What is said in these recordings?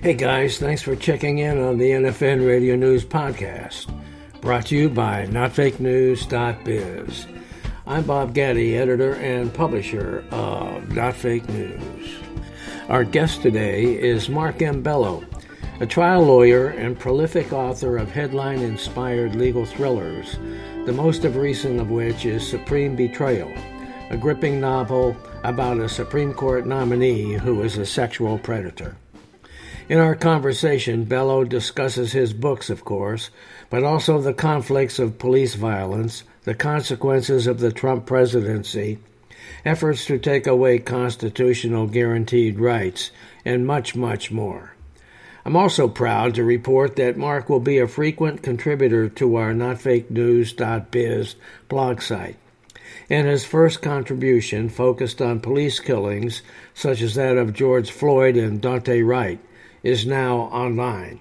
Hey guys, thanks for checking in on the NFN Radio News Podcast, brought to you by Not Fake News.biz. I'm Bob Gaddy, editor and publisher of Not Fake News. Our guest today is Mark M. Bello, a trial lawyer and prolific author of headline-inspired legal thrillers, the most recent of which is Supreme Betrayal, a gripping novel about a Supreme Court nominee who is a sexual predator. In our conversation, Bello discusses his books, of course, but also the conflicts of police violence, the consequences of the Trump presidency, efforts to take away constitutional guaranteed rights, and much, much more. I'm also proud to report that Mark will be a frequent contributor to our notfakenews.biz blog site, and his first contribution focused on police killings, such as that of George Floyd and Daunte Wright, is now online.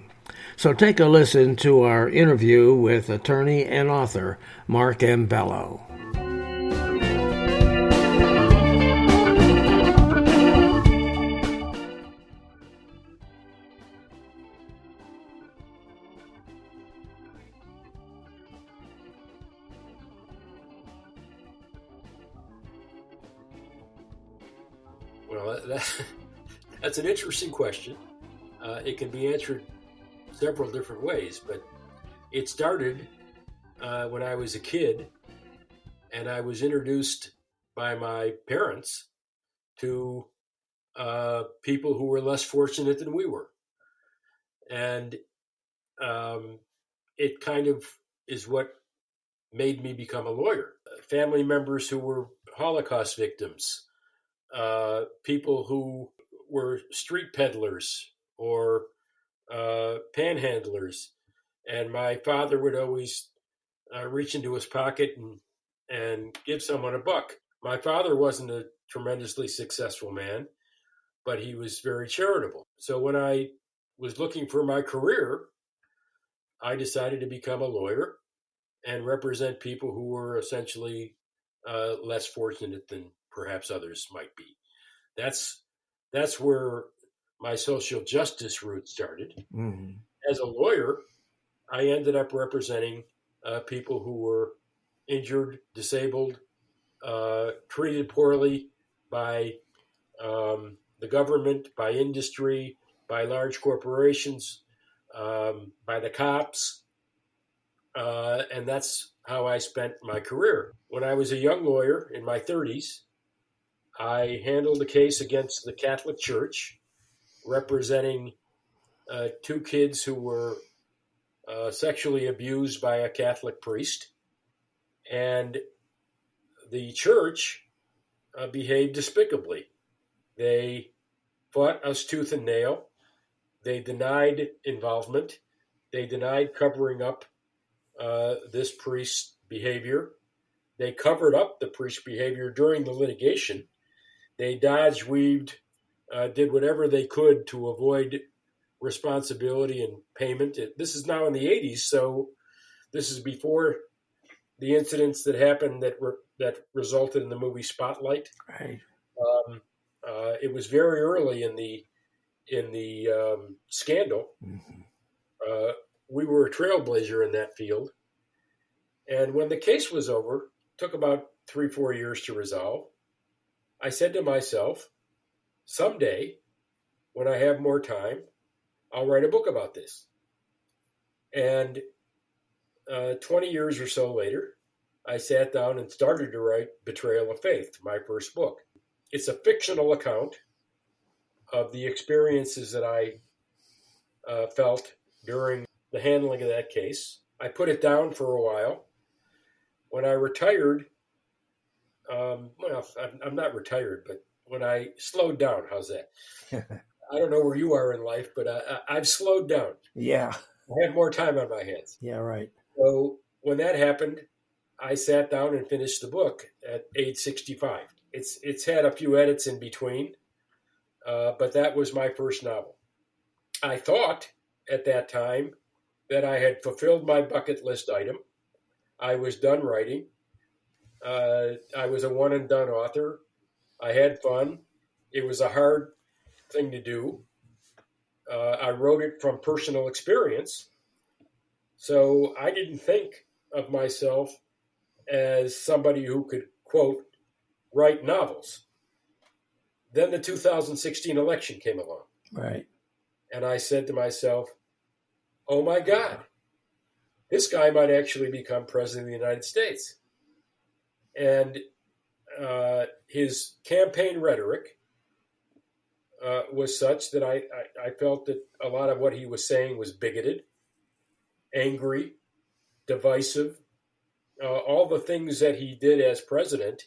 So take a listen to our interview with attorney and author Mark M. Bello. Well, that's an interesting question. It can be answered several different ways, but it started when I was a kid, and I was introduced by my parents to people who were less fortunate than we were. And it kind of is what made me become a lawyer. Family members who were Holocaust victims, people who were street peddlers or panhandlers, and my father would always reach into his pocket and give someone a buck. My father wasn't a tremendously successful man, but he was very charitable. So when I was looking for my career, I decided to become a lawyer and represent people who were essentially less fortunate than perhaps others might be. That's where my social justice route started. Mm-hmm. As a lawyer, I ended up representing people who were injured, disabled, treated poorly by the government, by industry, by large corporations, by the cops. And that's how I spent my career. When I was a young lawyer in my 30s, I handled a case against the Catholic Church, representing two kids who were sexually abused by a Catholic priest. And the church behaved despicably. They fought us tooth and nail. They denied involvement. They denied covering up this priest's behavior. They covered up the priest's behavior during the litigation. They dodged, weaved, did whatever they could to avoid responsibility and payment. This is now in the 80s, so this is before the incidents that happened that resulted in the movie Spotlight. Right. It was very early in the scandal. Mm-hmm. We were a trailblazer in that field, and when the case was over, it took about 3-4 years to resolve. I said to myself, someday, when I have more time, I'll write a book about this. And 20 years or so later, I sat down and started to write Betrayal of Faith, my first book. It's a fictional account of the experiences that I felt during the handling of that case. I put it down for a while. When I retired, I'm not retired, but when I slowed down, how's that? I don't know where you are in life, but I've slowed down. Yeah. I have more time on my hands. Yeah, right. So when that happened, I sat down and finished the book at age 65. It's had a few edits in between, but that was my first novel. I thought at that time that I had fulfilled my bucket list item. I was done writing. I was a one and done author. I had fun. It was a hard thing to do. I wrote it from personal experience. So I didn't think of myself as somebody who could, quote, write novels. Then the 2016 election came along. Right. And I said to myself, oh my God, this guy might actually become president of the United States. And his campaign rhetoric was such that I felt that a lot of what he was saying was bigoted, angry, divisive. All the things that he did as president,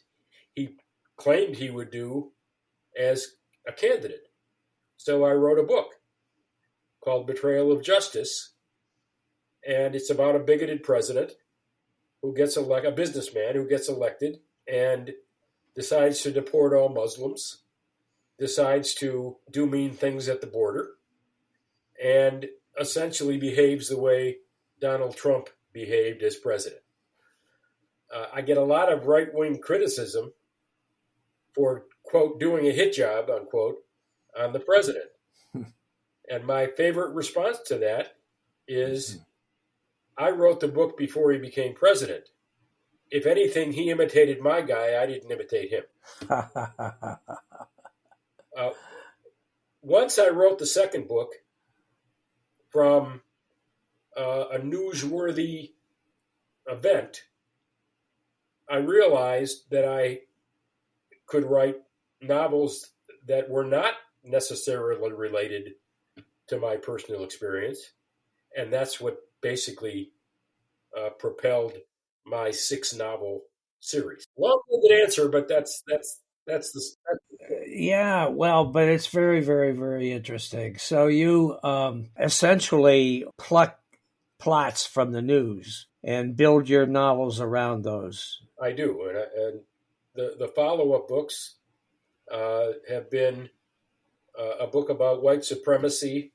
he claimed he would do as a candidate. So I wrote a book called Betrayal of Justice, and it's about a bigoted president who gets elected, a businessman who gets elected and decides to deport all Muslims, decides to do mean things at the border, and essentially behaves the way Donald Trump behaved as president. I get a lot of right-wing criticism for, quote, doing a hit job, unquote, on the president. And my favorite response to that is, I wrote the book before he became president. If anything, he imitated my guy. I didn't imitate him. Once I wrote the second book from a newsworthy event, I realized that I could write novels that were not necessarily related to my personal experience. And that's what basically propelled my 6-novel series. Long-winded answer, but that's the. Yeah, well, but it's very, very, very interesting. So you essentially pluck plots from the news and build your novels around those. I do, and the follow-up books have been a book about white supremacy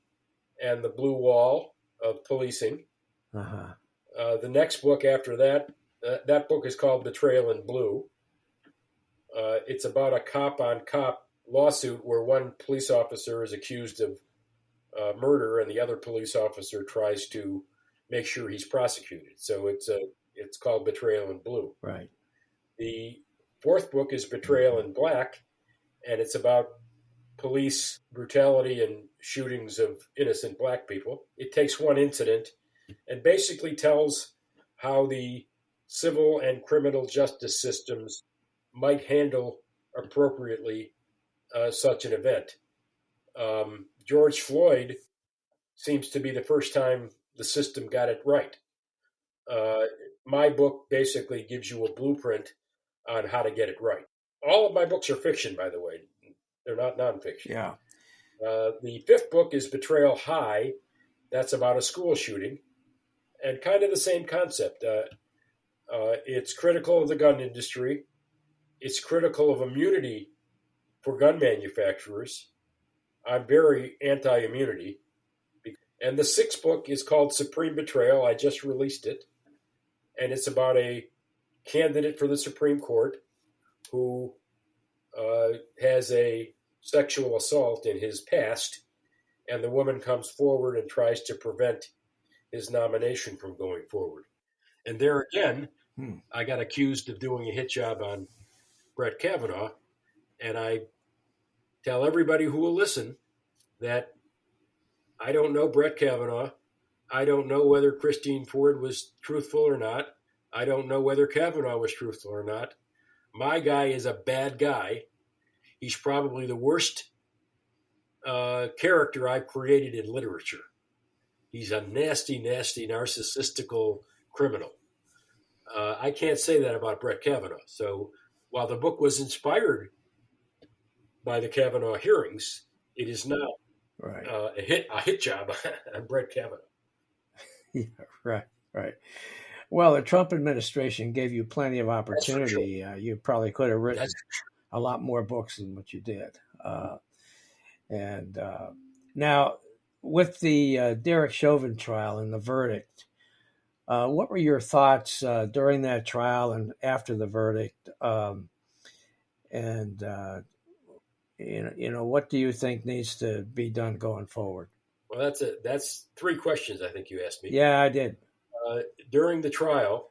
and the blue wall of policing. Uh-huh. The next book after that, that book is called Betrayal in Blue. It's about a cop-on-cop lawsuit where one police officer is accused of murder and the other police officer tries to make sure he's prosecuted. So it's called Betrayal in Blue. Right. The fourth book is Betrayal in Black, and it's about police brutality and shootings of innocent black people. It takes one incident and basically tells how the civil and criminal justice systems might handle appropriately such an event. George Floyd seems to be the first time the system got it right. My book basically gives you a blueprint on how to get it right. All of my books are fiction, by the way. They're not nonfiction. Yeah. The fifth book is Betrayal High. That's about a school shooting, and kind of the same concept. It's critical of the gun industry. It's critical of immunity for gun manufacturers. I'm very anti-immunity. And the sixth book is called Supreme Betrayal. I just released it. And it's about a candidate for the Supreme Court who has a sexual assault in his past, and the woman comes forward and tries to prevent his nomination from going forward. And there again, I got accused of doing a hit job on Brett Kavanaugh, and I tell everybody who will listen that I don't know Brett Kavanaugh. I don't know whether Christine Ford was truthful or not. I don't know whether Kavanaugh was truthful or not. My guy is a bad guy. He's probably the worst character I've created in literature. He's a nasty, nasty, narcissistical criminal. I can't say that about Brett Kavanaugh. So while the book was inspired by the Kavanaugh hearings, it is not Right. a hit job on Brett Kavanaugh. Yeah, right. Well, the Trump administration gave you plenty of opportunity. You probably could have written a lot more books than what you did. Now, with the Derek Chauvin trial and the verdict, what were your thoughts during that trial and after the verdict? What do you think needs to be done going forward? Well, that's three questions I think you asked me. Yeah, I did. During the trial,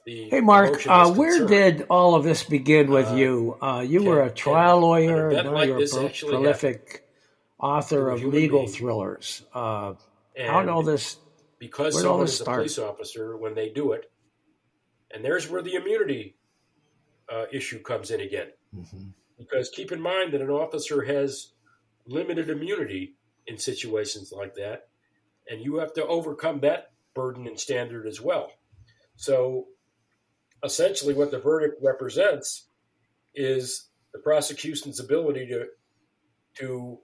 Hey, Mark, motion was where concerned. did all of this begin with you? You were a trial An lawyer, and event now like you're a this actually happened prolific author to a of human legal being, thrillers. and because Where'd all someone this is a start? police officer when they do it, and there's where the immunity issue comes in again. Mm-hmm. Because keep in mind that an officer has limited immunity in situations like that, and you have to overcome that burden and standard as well. So essentially, what the verdict represents is the prosecution's ability to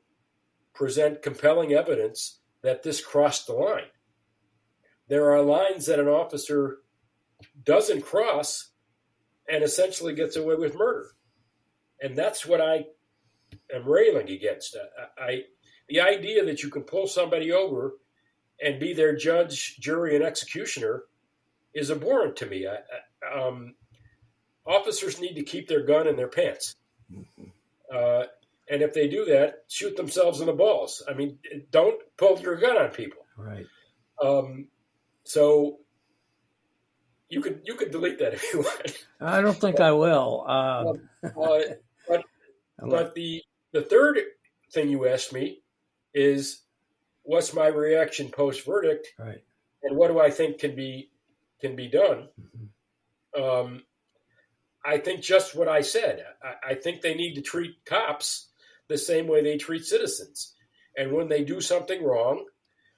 present compelling evidence that this crossed the line. There are lines that an officer doesn't cross and essentially gets away with murder. And that's what I am railing against. The idea that you can pull somebody over and be their judge, jury, and executioner is abhorrent to me. Officers need to keep their gun in their pants. And if they do that, shoot themselves in the balls. I mean, don't pull your gun on people. Right. So you could delete that if you want. I don't think I will. But the third thing you asked me is, what's my reaction post verdict, right, and what do I think can be done? Mm-hmm. I think just what I said. I think they need to treat cops the same way they treat citizens, and when they do something wrong,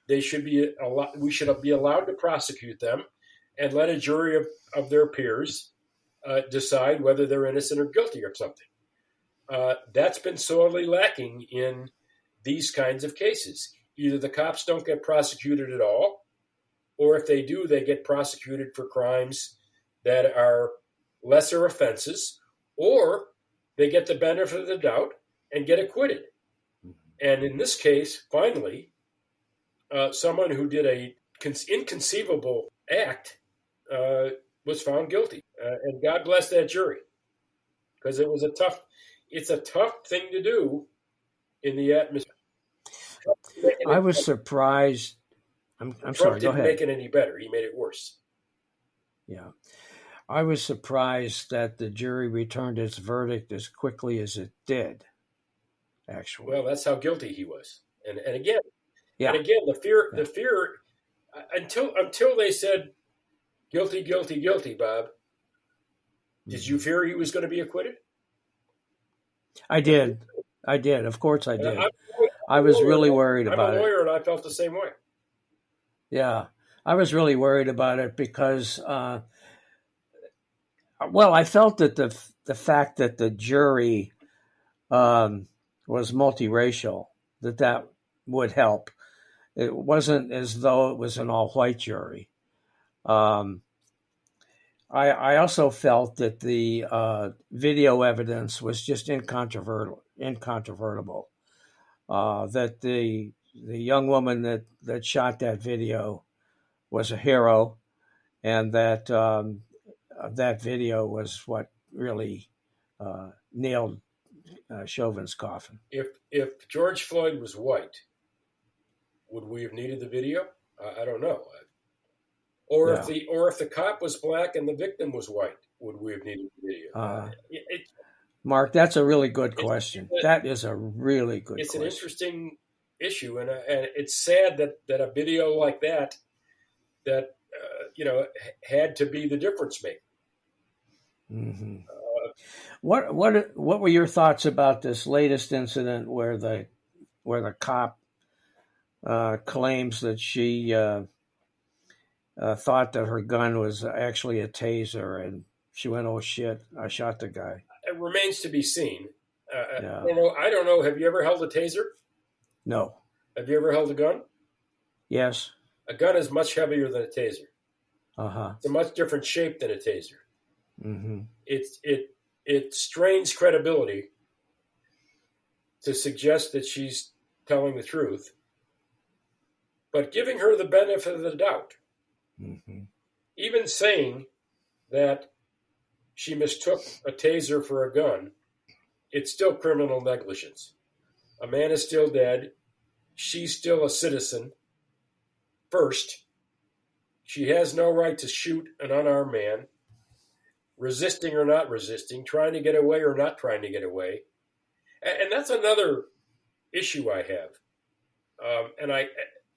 we should be allowed to prosecute them and let a jury of their peers decide whether they're innocent or guilty of something. That's been sorely lacking in these kinds of cases. Either the cops don't get prosecuted at all, or if they do, they get prosecuted for crimes that are lesser offenses, or they get the benefit of the doubt and get acquitted. And in this case, finally, someone who did a inconceivable act was found guilty. And God bless that jury, because it's a tough thing to do in the atmosphere. I was surprised. I'm Trump sorry, go didn't ahead. make it any better. He made it worse. Yeah. I was surprised that the jury returned its verdict as quickly as it did, actually. Well, that's how guilty he was. And again, yeah. the fear until they said guilty, guilty, guilty, Bob, did you fear he was going to be acquitted? I did. Of course I did. I was lawyer, really worried about it. I'm a lawyer, and I felt the same way. Yeah. I was really worried about it because, I felt that the fact that the jury was multiracial, that would help. It wasn't as though it was an all-white jury. I also felt that the video evidence was just incontrovertible. That the young woman that shot that video was a hero, and that that video was what really nailed Chauvin's coffin. If George Floyd was white, would we have needed the video? I don't know. Or if the cop was black and the victim was white, would we have needed the video? Mark, that's a really good question. That is a really good question. It's an interesting issue, and it's sad that a video like that had to be the difference maker. Mm-hmm. What were your thoughts about this latest incident where the cop claims that she thought that her gun was actually a taser, and she went, "Oh shit, I shot the guy." It remains to be seen. I don't know. Have you ever held a taser? No. Have you ever held a gun? Yes. A gun is much heavier than a taser. Uh-huh. It's a much different shape than a taser. Mm-hmm. It strains credibility to suggest that she's telling the truth, but giving her the benefit of the doubt, mm-hmm. even saying that she mistook a taser for a gun, it's still criminal negligence. A man is still dead. she's still a citizen first. She has no right to shoot an unarmed man, resisting or not resisting, trying to get away or not trying to get away. And that's another issue I have.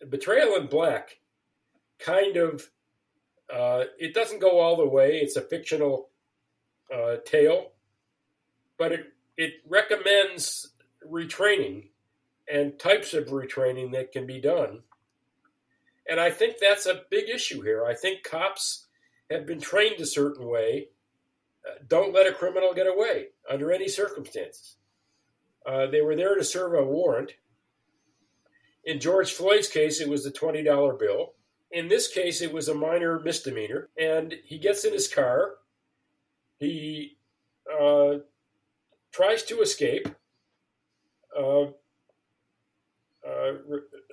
Betrayal in Black kind of, it doesn't go all the way. It's a fictional tale, but it recommends retraining and types of retraining that can be done. And I think that's a big issue here. I think cops have been trained a certain way. Don't let a criminal get away under any circumstances. They were there to serve a warrant. In George Floyd's case, it was the $20 bill. In this case, it was a minor misdemeanor. And he gets in his car. He tries to escape.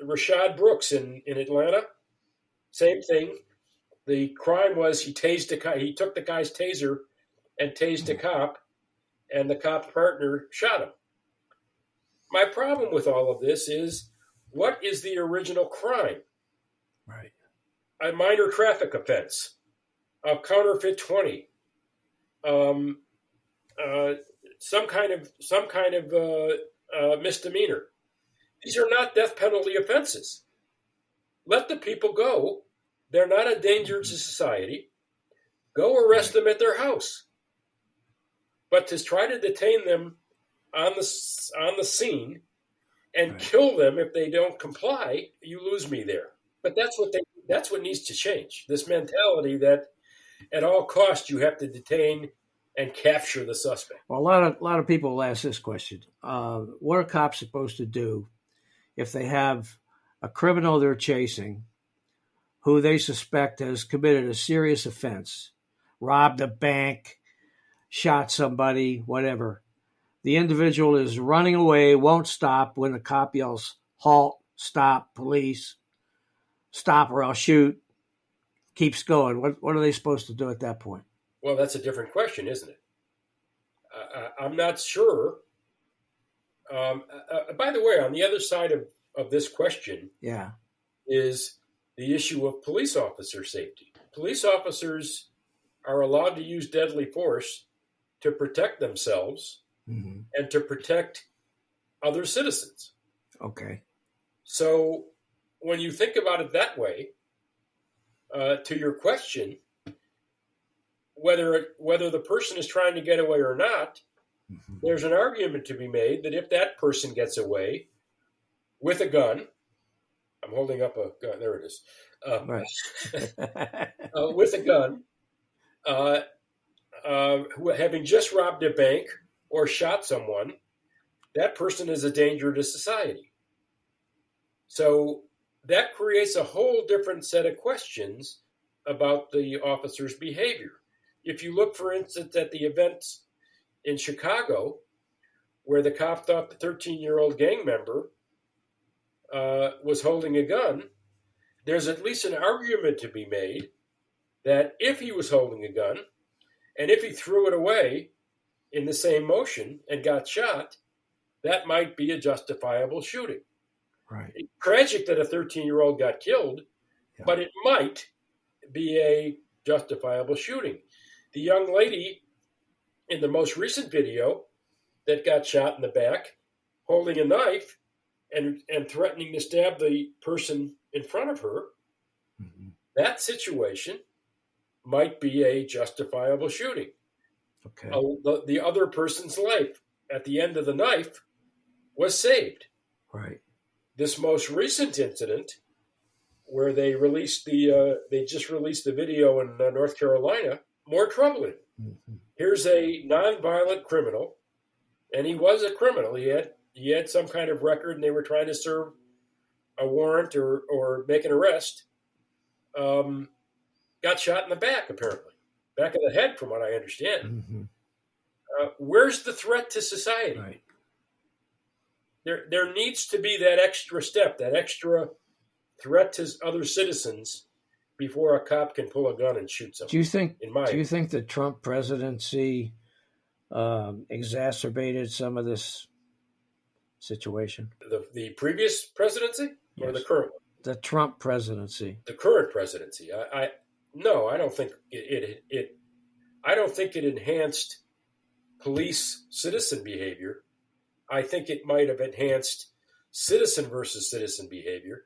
Rashad Brooks in Atlanta, same thing. The crime was he took the guy's taser and tased a cop, and the cop's partner shot him. My problem with all of this is, what is the original crime? Right. A minor traffic offense, a counterfeit 20, some kind of misdemeanor. These are not death penalty offenses. Let the people go. They're not a danger to society. Go arrest them at their house. But to try to detain them on the scene and kill them if they don't comply, you lose me there. But that's what needs to change. This mentality that at all costs you have to detain and capture the suspect. Well, a lot of people will ask this question: what are cops supposed to do if they have a criminal they're chasing who they suspect has committed a serious offense, robbed a bank, shot somebody, whatever? The individual is running away, won't stop when the cop yells, "Halt, stop, police, stop or I'll shoot," keeps going. What are they supposed to do at that point? Well, that's a different question, isn't it? I'm not sure. By the way, on the other side of this question is the issue of police officer safety. Police officers are allowed to use deadly force to protect themselves and to protect other citizens. Okay. So when you think about it that way, to your question, whether the person is trying to get away or not, there's an argument to be made that if that person gets away with a gun, I'm holding up a gun, there it is, with a gun, having just robbed a bank or shot someone, that person is a danger to society. So that creates a whole different set of questions about the officer's behavior. If you look, for instance, at the events in Chicago, where the cop thought the 13-year-old gang member was holding a gun, there's at least an argument to be made that if he was holding a gun, and if he threw it away in the same motion and got shot, that might be a justifiable shooting. Right. It's tragic that a 13-year-old got killed, but it might be a justifiable shooting. The young lady in the most recent video that got shot in the back, holding a knife and threatening to stab the person in front of her, that situation might be a justifiable shooting. Okay. The other person's life at the end of the knife was saved. Right. This most recent incident, where they just released the video in North Carolina, more troubling. Here's a nonviolent criminal, and he was a criminal. He had some kind of record, and they were trying to serve a warrant or make an arrest. Got shot in the back, apparently. Back of the head, from what I understand. Where's the threat to society? Right. There needs to be that extra step, that extra threat to other citizens before a cop can pull a gun and shoot someone. Do you think the Trump presidency exacerbated some of this situation? The previous presidency or Yes. the current one? The Trump presidency. The current presidency. No, I don't think I don't think it enhanced police citizen behavior. I think it might have enhanced citizen versus citizen behavior.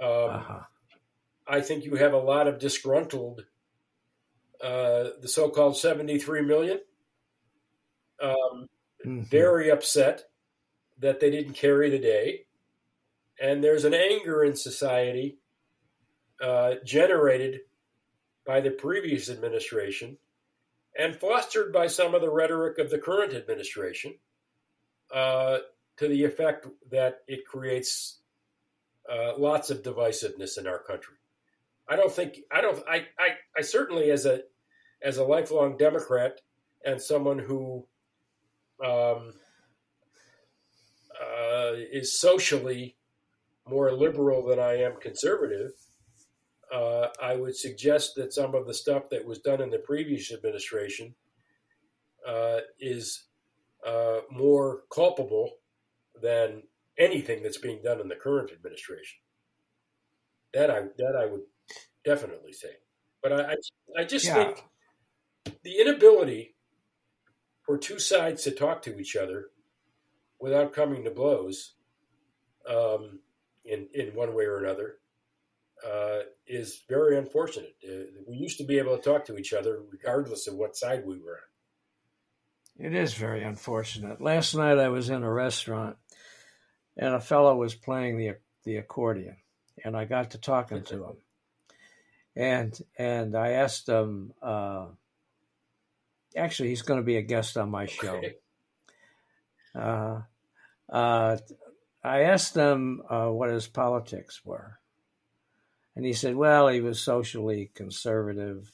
I think you have a lot of disgruntled, the so-called 73 million, very upset that they didn't carry the day. And there's an anger in society generated by the previous administration and fostered by some of the rhetoric of the current administration to the effect that it creates lots of divisiveness in our country. I certainly, as a lifelong Democrat and someone who is socially more liberal than I am conservative, I would suggest that some of the stuff that was done in the previous administration is more culpable than anything that's being done in the current administration. That I would definitely say. But I just think the inability for two sides to talk to each other without coming to blows in one way or another is very unfortunate. We used to be able to talk to each other regardless of what side we were on. It is very unfortunate. Last night I was in a restaurant and a fellow was playing the accordion, and I got to talking to him. And I asked him, actually, he's going to be a guest on my show. I asked him what his politics were. And he said, well, he was socially conservative,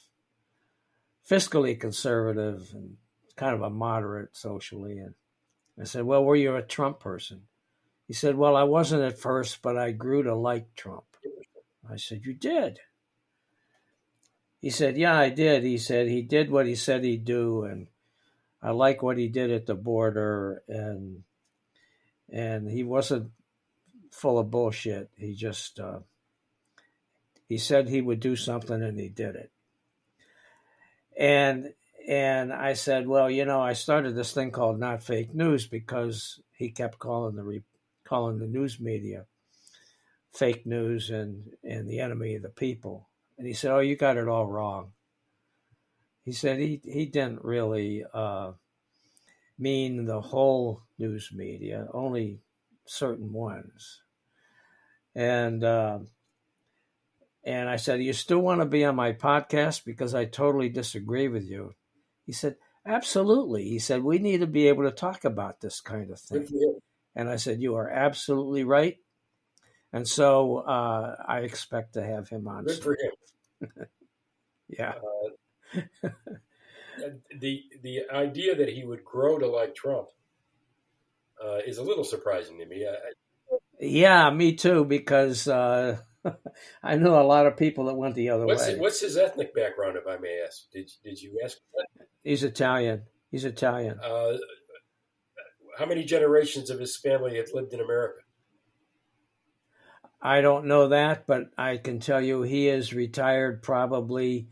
fiscally conservative, and kind of a moderate socially. And I said, well, were you a Trump person? He said, well, I wasn't at first, but I grew to like Trump. I said, you did? He said, yeah, I did. He said he did what he said he'd do, and I like what he did at the border, and he wasn't full of bullshit. He just he said he would do something, and he did it. And I said, well, I started this thing called Not Fake News because he kept calling the news media fake news and the enemy of the people. And he said, oh, you got it all wrong. He said he didn't really mean the whole news media, only certain ones. And I said, you still want to be on my podcast because I totally disagree with you? He said, absolutely. He said, we need to be able to talk about this kind of thing. And I said, you are absolutely right. And so I expect to have him on. Good for him. Yeah. The idea that he would grow to like Trump is a little surprising to me. Yeah, me too, because I know a lot of people that went the other way. What's his ethnic background, if I may ask? Did you ask that? He's Italian. How many generations of his family have lived in America? I don't know that, but I can tell you he is retired probably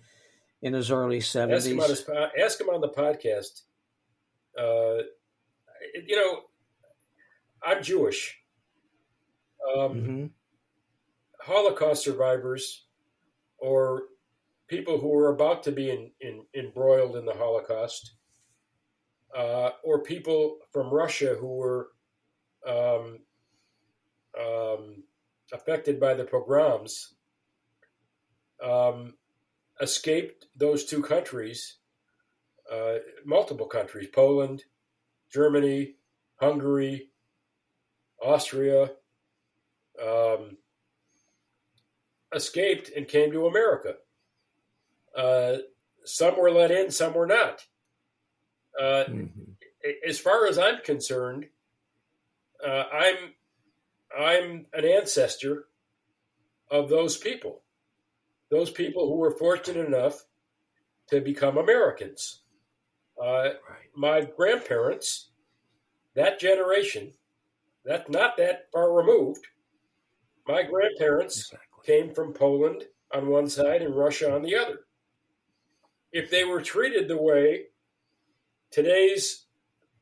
in his early 70s. Ask him on the podcast. I'm Jewish. Holocaust survivors or people who were about to be embroiled in the Holocaust or people from Russia who were affected by the pogroms escaped those two countries, multiple countries, Poland, Germany, Hungary, Austria, escaped and came to America. Some were let in, some were not. As far as I'm concerned, I'm an ancestor of those people who were fortunate enough to become Americans. My grandparents, that generation, That's not that far removed. My grandparents came from Poland on one side and Russia on the other. If they were treated the way today's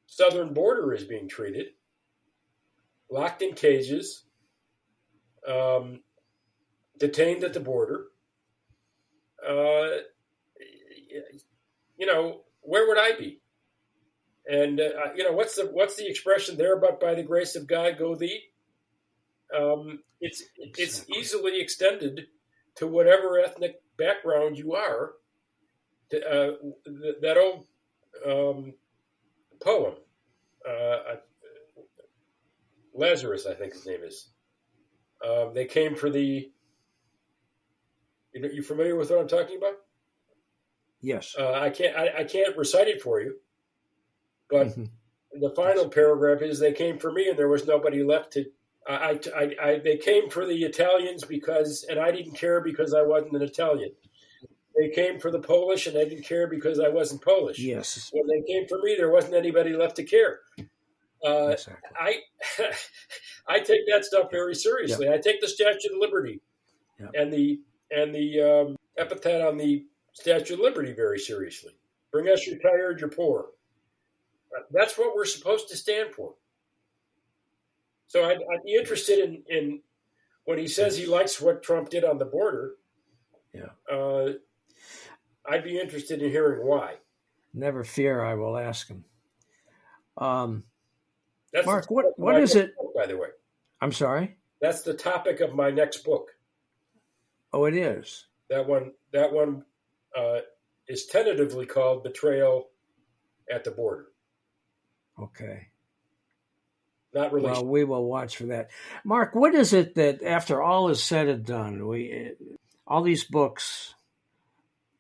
southern border is being treated, locked in cages, detained at the border, where would I be? And what's the expression there? But by the grace of God, go thee. It's easily extended to whatever ethnic background you are. That old poem, Lazarus, I think his name is. They came for the. You familiar with what I'm talking about? Yes. I can't recite it for you, but the final paragraph is they came for me and there was nobody left to. They came for the Italians and I didn't care because I wasn't an Italian. They came for the Polish and I didn't care because I wasn't Polish. Yes. When they came for me, there wasn't anybody left to care. Exactly. I take that stuff very seriously. Yep. I take the Statue of Liberty and the epithet on the Statue of Liberty very seriously. Bring us your tired, your poor. That's what we're supposed to stand for. So I'd be interested in when he says he likes what Trump did on the border. Yeah. I'd be interested in hearing why. Never fear, I will ask him. That's Mark, what is it? Book, by the way, I'm sorry. That's the topic of my next book. Oh, it is. That one is tentatively called "Betrayal at the Border." Okay. Not released. Well, we will watch for that. Mark, what is it that after all is said and done, all these books,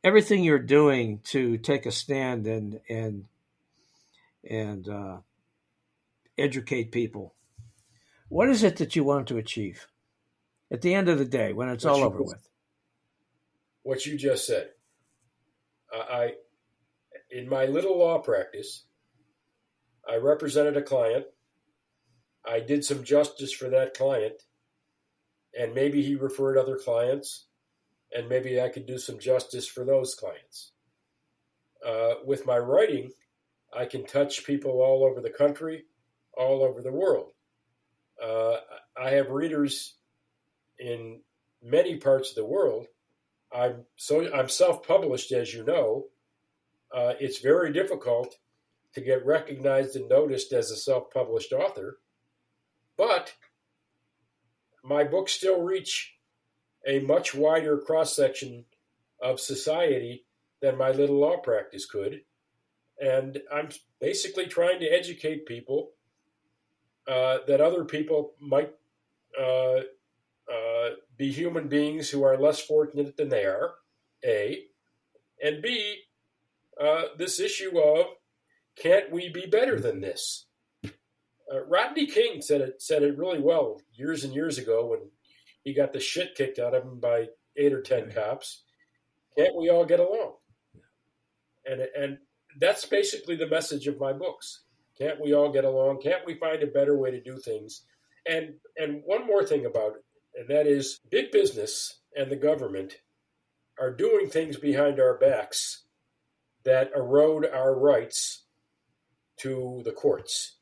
everything you're doing to take a stand and educate people, what is it that you want to achieve at the end of the day when it's all over with? What you just said. In my little law practice, I represented a client. I did some justice for that client, and maybe he referred other clients, and maybe I could do some justice for those clients. With my writing, I can touch people all over the country, all over the world. I have readers in many parts of the world. I'm self-published, as you know. It's very difficult to get recognized and noticed as a self-published author, but my books still reach a much wider cross-section of society than my little law practice could. And I'm basically trying to educate people that other people might be human beings who are less fortunate than they are, A. And B, this issue of, can't we be better than this? Rodney King said it really well years and years ago when he got the shit kicked out of him by 8 or 10 cops. Can't we all get along? And that's basically the message of my books. Can't we all get along? Can't we find a better way to do things? And one more thing about it, and that is big business and the government are doing things behind our backs that erode our rights to the courts.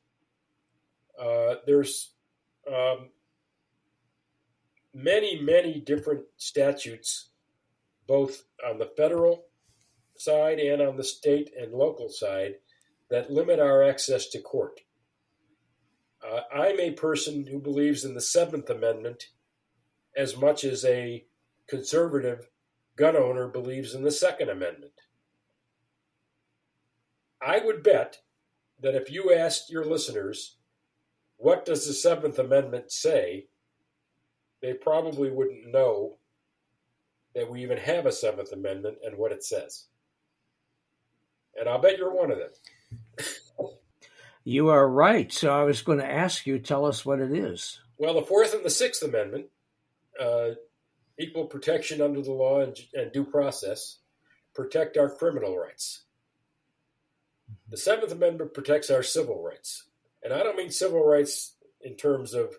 There's many, many different statutes, both on the federal side and on the state and local side, that limit our access to court. I'm a person who believes in the Seventh Amendment as much as a conservative gun owner believes in the Second Amendment. I would bet that if you asked your listeners, what does the Seventh Amendment say, they probably wouldn't know that we even have a Seventh Amendment and what it says. And I'll bet you're one of them. You are right. So I was going to ask you, tell us what it is. Well, the Fourth and the Sixth Amendment, equal protection under the law and due process, protect our criminal rights. The Seventh Amendment protects our civil rights. And I don't mean civil rights in terms of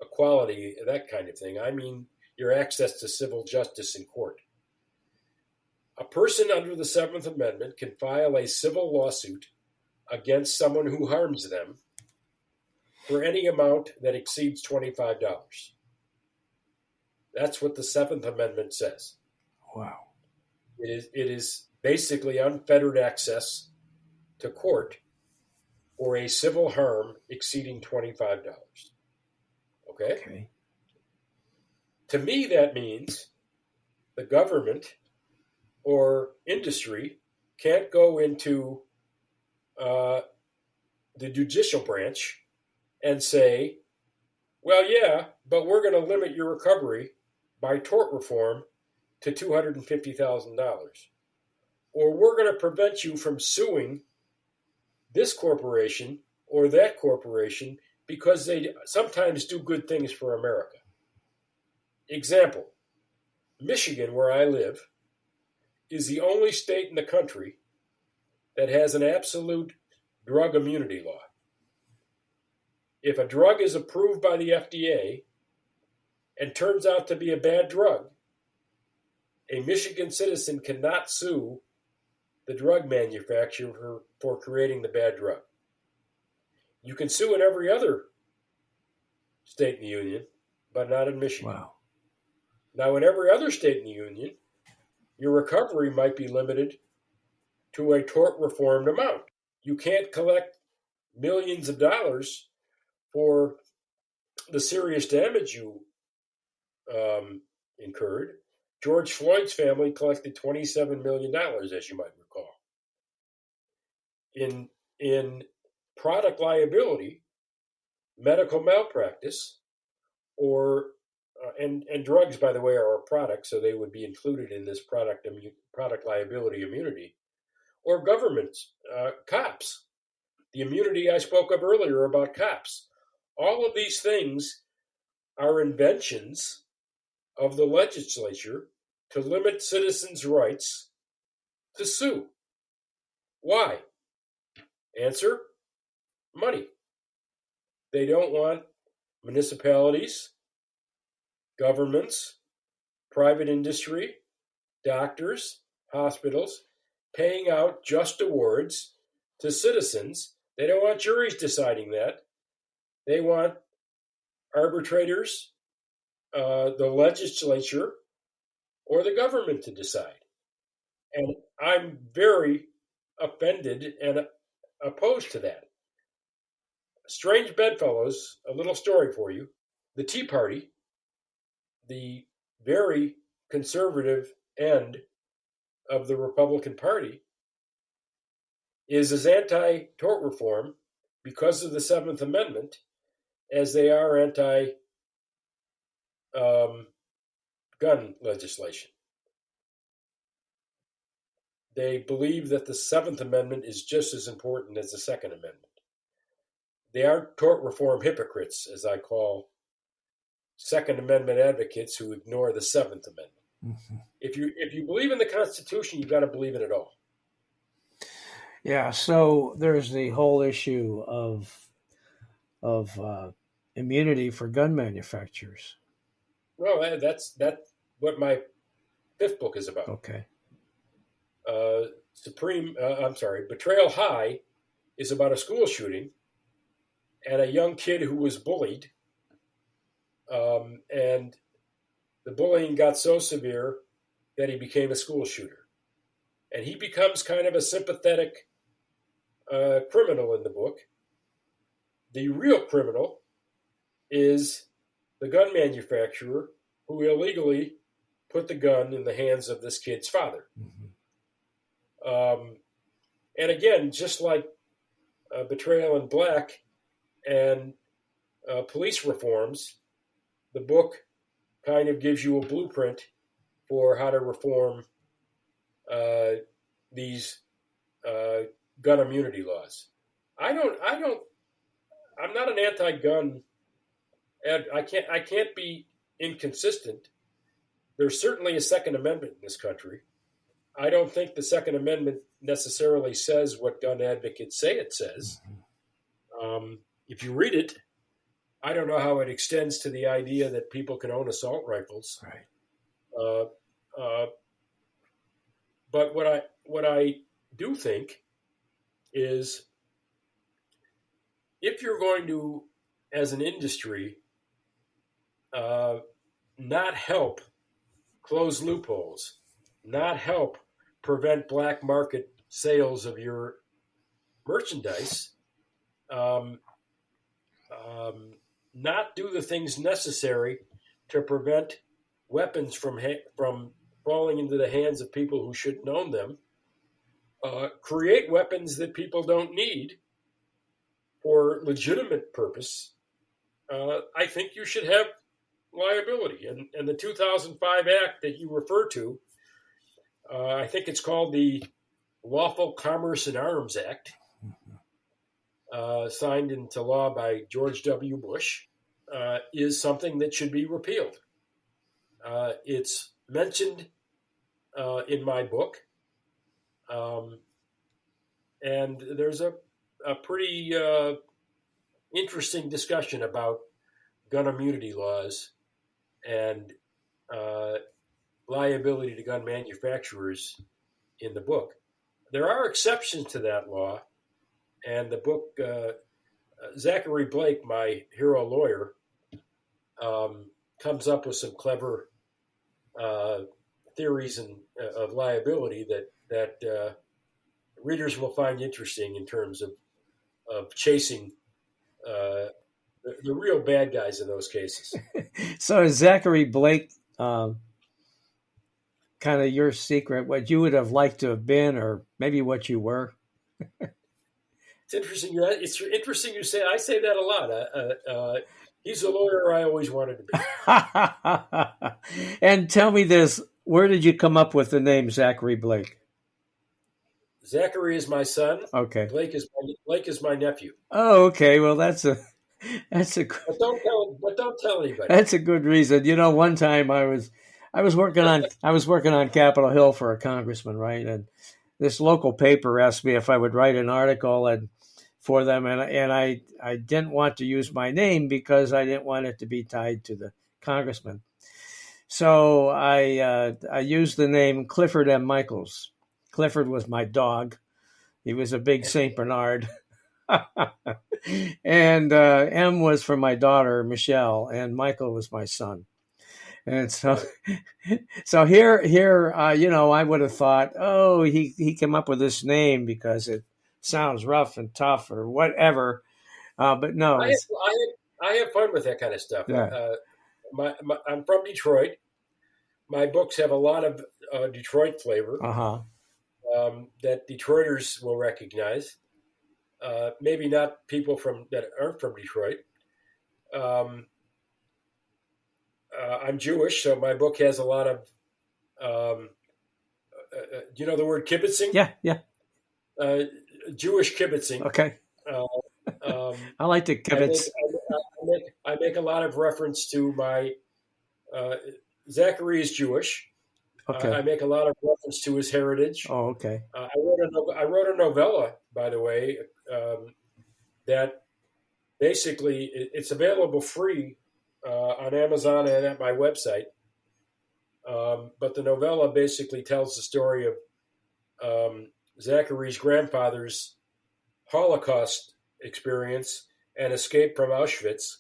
equality, that kind of thing. I mean your access to civil justice in court. A person under the Seventh Amendment can file a civil lawsuit against someone who harms them for any amount that exceeds $25. That's what the Seventh Amendment says. Wow. It is basically unfettered access to court for a civil harm exceeding $25. Okay? To me, that means the government or industry can't go into the judicial branch and say, well, yeah, but we're going to limit your recovery by tort reform to $250,000. Or we're going to prevent you from suing this corporation or that corporation because they sometimes do good things for America. Example, Michigan, where I live, is the only state in the country that has an absolute drug immunity law. If a drug is approved by the FDA and turns out to be a bad drug, a Michigan citizen cannot sue the drug manufacturer for creating the bad drug. You can sue in every other state in the union, but not in Michigan. Wow. Now, in every other state in the union, your recovery might be limited to a tort reformed amount. You can't collect millions of dollars for the serious damage you incurred. George Floyd's family collected $27 million, as you might recall. In product liability, medical malpractice, or and drugs, by the way, are a product, so they would be included in this product liability immunity, or government cops, the immunity I spoke of earlier about cops. All of these things are inventions of the legislature to limit citizens' rights to sue. Why? Answer, money. They don't want municipalities, governments, private industry, doctors, hospitals paying out just awards to citizens. They don't want juries deciding that. They want arbitrators, the legislature, or the government to decide. And I'm very offended and opposed to that. Strange bedfellows, a little story for you. The Tea Party, the very conservative end of the Republican Party, is as anti-tort reform because of the Seventh Amendment as they are anti-gun legislation. They believe that the Seventh Amendment is just as important as the Second Amendment. They aren't tort reform hypocrites, as I call Second Amendment advocates who ignore the Seventh Amendment. Mm-hmm. If you believe in the Constitution, you've got to believe in it all. Yeah, so there's the whole issue of immunity for gun manufacturers. Well, that's what my fifth book is about. Okay. Betrayal High is about a school shooting and a young kid who was bullied. And the bullying got so severe that he became a school shooter. And he becomes kind of a sympathetic criminal in the book. The real criminal is the gun manufacturer who illegally put the gun in the hands of this kid's father. Mm-hmm. And again, just like Betrayal in Black and police reforms, the book kind of gives you a blueprint for how to reform these gun immunity laws. I'm not an anti-gun. I can't be inconsistent. There's certainly a Second Amendment in this country. I don't think the Second Amendment necessarily says what gun advocates say it says. If you read it, I don't know how it extends to the idea that people can own assault rifles. Right. But what I do think is, if you're going to, as an industry, not help close loopholes, not help prevent black market sales of your merchandise, um, not do the things necessary to prevent weapons from falling into the hands of people who shouldn't own them, create weapons that people don't need for legitimate purpose, I think you should have liability. And the 2005 Act that you refer to, I think it's called the Lawful Commerce in Arms Act, signed into law by George W. Bush, is something that should be repealed. It's mentioned in my book, and there's a pretty interesting discussion about gun immunity laws and liability to gun manufacturers in the book. There are exceptions to that law, and the book, Zachary Blake, my hero lawyer, comes up with some clever theories of liability that readers will find interesting in terms of chasing the real bad guys in those cases. So is Zachary Blake kind of your secret, what you would have liked to have been, or maybe what you were? It's interesting. It's interesting you say. I say that a lot. He's the lawyer I always wanted to be. And tell me this: where did you come up with the name Zachary Blake? Zachary is my son. Okay. Blake is my nephew. Oh, okay. Well, that's a. But don't tell anybody. That's a good reason. You know, one time I was working on Capitol Hill for a congressman, right? And this local paper asked me if I would write an article for them, and I didn't want to use my name because I didn't want it to be tied to the congressman. So I used the name Clifford M. Michaels. Clifford was my dog. He was a big Saint Bernard. And M was for my daughter, Michelle, and Michael was my son. And so here, you know, I would have thought, oh, he came up with this name because it sounds rough and tough or whatever. But no. I have fun with that kind of stuff. Yeah. I'm from Detroit. My books have a lot of Detroit flavor that Detroiters will recognize. Maybe not people that aren't from Detroit. I'm Jewish, so my book has a lot of. Do you know the word kibitzing? Yeah. Jewish kibitzing. Okay. I like to kibitz. I make a lot of reference to my. Zachary is Jewish. Okay. I make a lot of reference to his heritage. Oh, okay. I wrote a novella, by the way, that basically it's available free on Amazon and at my website. But the novella basically tells the story of Zachary's grandfather's Holocaust experience and escape from Auschwitz.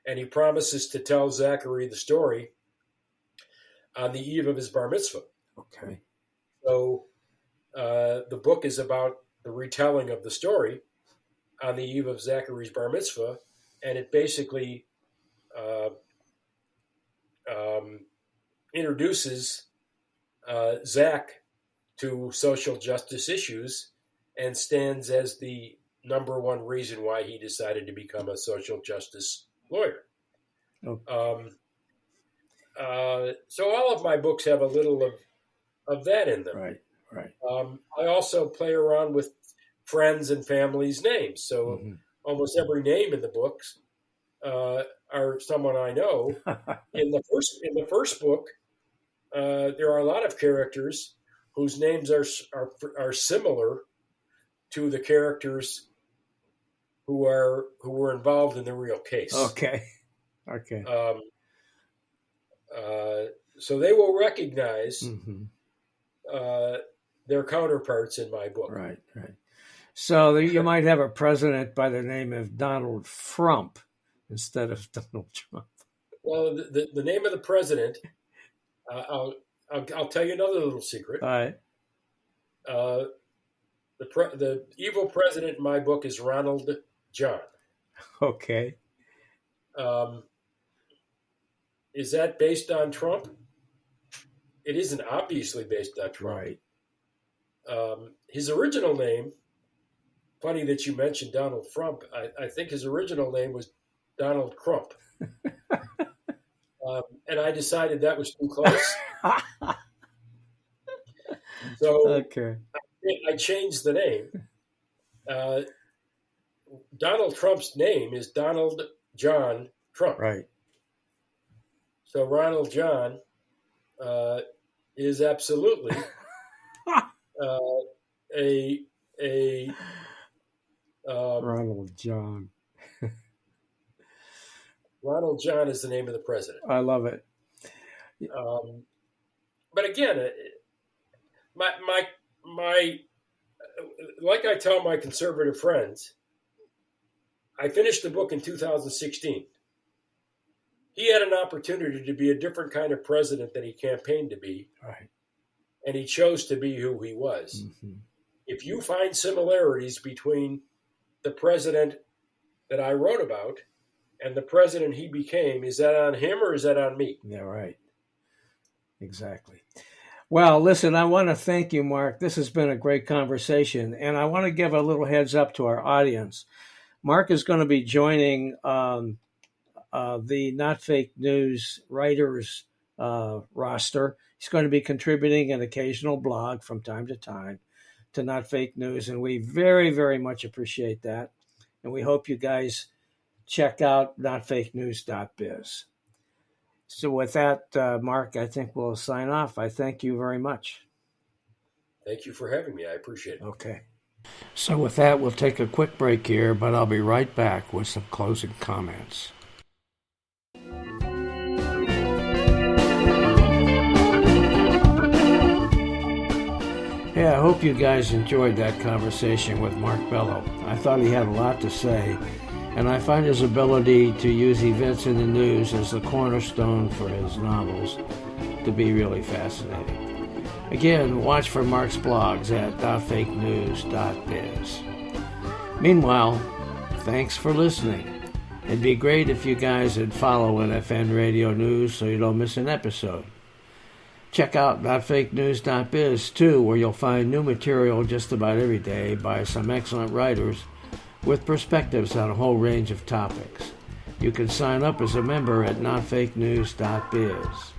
And he promises to tell Zachary the story on the eve of his bar mitzvah. Okay. So the book is about the retelling of the story on the eve of Zachary's bar mitzvah, and it basically introduces Zach to social justice issues and stands as the number one reason why he decided to become a social justice lawyer. Oh. So all of my books have a little of that in them. Right. I also play around with friends and family's names. So almost every name in the books are someone I know. In the first book, there are a lot of characters whose names are similar to the characters who were involved in the real case. Okay. So they will recognize Mm-hmm. their counterparts in my book. Right. So you might have a president by the name of Donald Trump instead of Donald Trump. Well, the name of the president, I'll tell you another little secret. All right. The evil president in my book is Ronald John. Okay. Is that based on Trump? It isn't obviously based on Trump. Right. His original name, funny that you mentioned Donald Trump. I think his original name was Donald Crump. And I decided that was too close. So Okay. I changed the name. Donald Trump's name is Donald John Trump. Right. So Ronald John is absolutely a Ronald John. Ronald John is the name of the president. I love it. But again, my like I tell my conservative friends, I finished the book in 2016. He had an opportunity to be a different kind of president than he campaigned to be. Right. And he chose to be who he was. Mm-hmm. If you find similarities between the president that I wrote about and the president he became, is that on him or is that on me? Yeah, right. Exactly. Well, listen, I want to thank you, Mark. This has been a great conversation, and I want to give a little heads up to our audience. Mark is going to be joining the Not Fake News writers roster. He's going to be contributing an occasional blog from time to time to Not Fake News, and we very, very much appreciate that. And we hope you guys check out notfakenews.biz. So with that, Mark, I think we'll sign off. I thank you very much. Thank you for having me. I appreciate it. Okay. So with that, we'll take a quick break here, but I'll be right back with some closing comments. Yeah, I hope you guys enjoyed that conversation with Mark Bello. I thought he had a lot to say, and I find his ability to use events in the news as the cornerstone for his novels to be really fascinating. Again, watch for Mark's blogs at notfakenews.biz. Meanwhile, thanks for listening. It'd be great if you guys would follow NFN Radio News so you don't miss an episode. Check out notfakenews.biz too, where you'll find new material just about every day by some excellent writers with perspectives on a whole range of topics. You can sign up as a member at notfakenews.biz.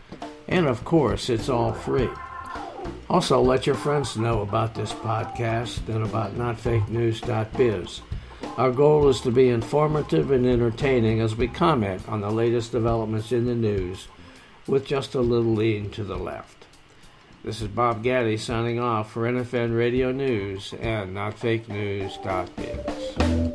And of course, it's all free. Also, let your friends know about this podcast and about notfakenews.biz. Our goal is to be informative and entertaining as we comment on the latest developments in the news with just a little lean to the left. This is Bob Gaddy signing off for NFN Radio News and notfakenews.biz.